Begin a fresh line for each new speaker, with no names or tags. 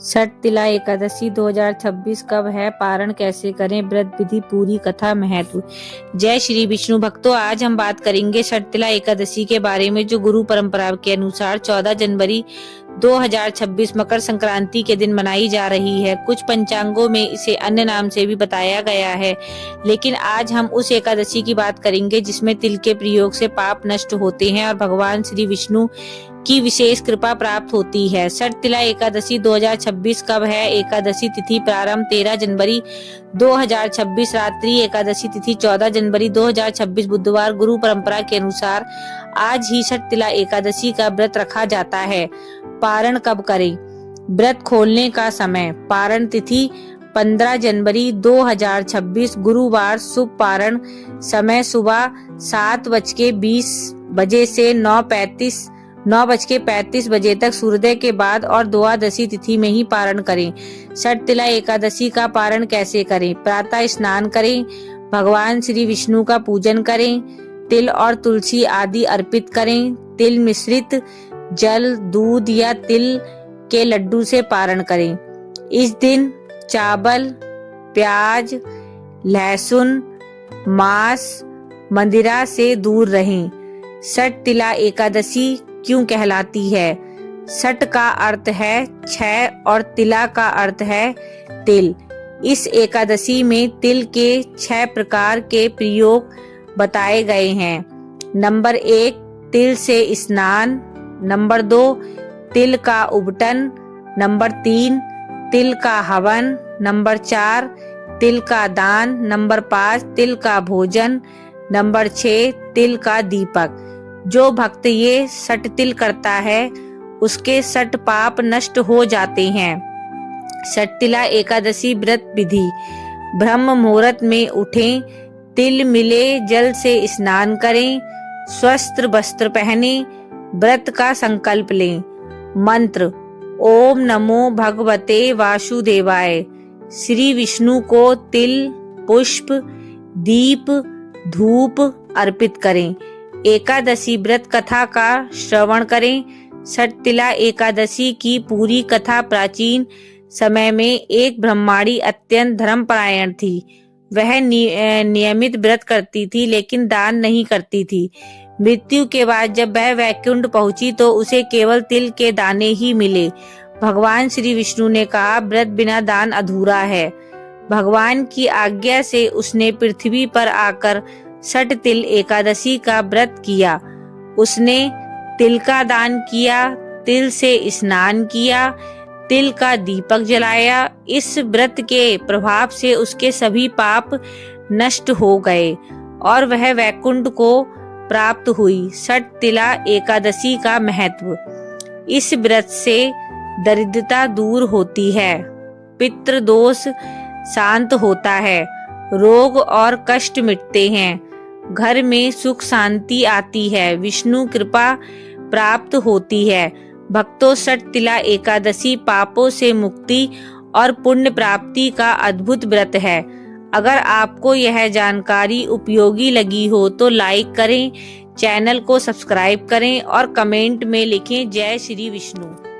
षटतिला एकादशी 2026 कब है, पारण कैसे करें, व्रत विधि, पूरी कथा, महत्व। जय श्री विष्णु भक्तों, आज हम बात करेंगे षटतिला एकादशी के बारे में, जो गुरु परंपरा के अनुसार 14 जनवरी 2026 मकर संक्रांति के दिन मनाई जा रही है। कुछ पंचांगों में इसे अन्य नाम से भी बताया गया है, लेकिन आज हम उस एकादशी की बात करेंगे जिसमें तिल के प्रयोग से पाप नष्ट होते हैं और भगवान श्री विष्णु की विशेष कृपा प्राप्त होती है। षटतिला एकादशी 2026 कब है? एकादशी तिथि प्रारंभ 13 जनवरी 2026, रात्रि एकादशी तिथि 14 जनवरी 2026 बुधवार। गुरु परंपरा के अनुसार आज ही षटतिला एकादशी का व्रत रखा जाता है। पारण कब करें? व्रत खोलने का समय, पारण तिथि 15 जनवरी 2026 गुरुवार। शुभ पारण समय सुबह 7:20 बजे से 9:35 बजे तक सूर्योदय के बाद और द्वादशी तिथि में ही पारण करें। षटतिला एकादशी का पारण कैसे करें? प्रातः स्नान करें, भगवान श्री विष्णु का पूजन करें, तिल और तुलसी आदि अर्पित करें, तिल मिश्रित जल, दूध या तिल के लड्डू से पारण करें। इस दिन चावल, प्याज, लहसुन, मांस, मदिरा से दूर रहें। षटतिला एकादशी क्यों कहलाती है? षट का अर्थ है 6 और तिला का अर्थ है तिल। इस एकादशी में तिल के 6 प्रकार के प्रयोग बताए गए हैं। नंबर 1 तिल से स्नान, नंबर 2 तिल का उबटन, नंबर 3 तिल का हवन, नंबर 4 तिल का दान, नंबर 5 तिल का भोजन, नंबर 6 तिल का दीपक। जो भक्त ये षटतिल करता है उसके षट पाप नष्ट हो जाते हैं। षटतिला एकादशी व्रत विधि, ब्रह्म मुहूर्त में उठें, तिल मिले जल से स्नान करें, स्वस्थ वस्त्र पहने, व्रत का संकल्प लें। मंत्र, ओम नमो भगवते वासुदेवाय। श्री विष्णु को तिल, पुष्प, दीप, धूप अर्पित करें। एकादशी व्रत कथा का श्रवण करें। षटतिला एकादशी की पूरी कथा प्राचीन समय में एक ब्राह्मणी अत्यंत धर्मपरायण थी। वह नियमित व्रत करती थी लेकिन दान नहीं करती थी। मृत्यु के बाद जब वह वैकुंठ पहुंची तो उसे केवल तिल के दाने ही मिले। भगवान श्री विष्णु ने कहा, व्रत बिना दान अधूरा है। भगवान की आज्ञा से उसने पृथ्वी पर आकर षटतिल एकादशी का व्रत किया। उसने तिल का दान किया, तिल से स्नान किया, तिल का दीपक जलाया। इस व्रत के प्रभाव से उसके सभी पाप नष्ट हो गए और वह वैकुंठ को प्राप्त हुई। षटतिला एकादशी का महत्व, इस व्रत से दरिद्रता दूर होती है, पितृ दोष शांत होता है, रोग और कष्ट मिटते हैं, घर में सुख शांति आती है, विष्णु कृपा प्राप्त होती है। भक्तों, षटतिला एकादशी पापों से मुक्ति और पुण्य प्राप्ति का अद्भुत व्रत है। अगर आपको यह जानकारी उपयोगी लगी हो तो लाइक करें, चैनल को सब्सक्राइब करें और कमेंट में लिखें जय श्री विष्णु।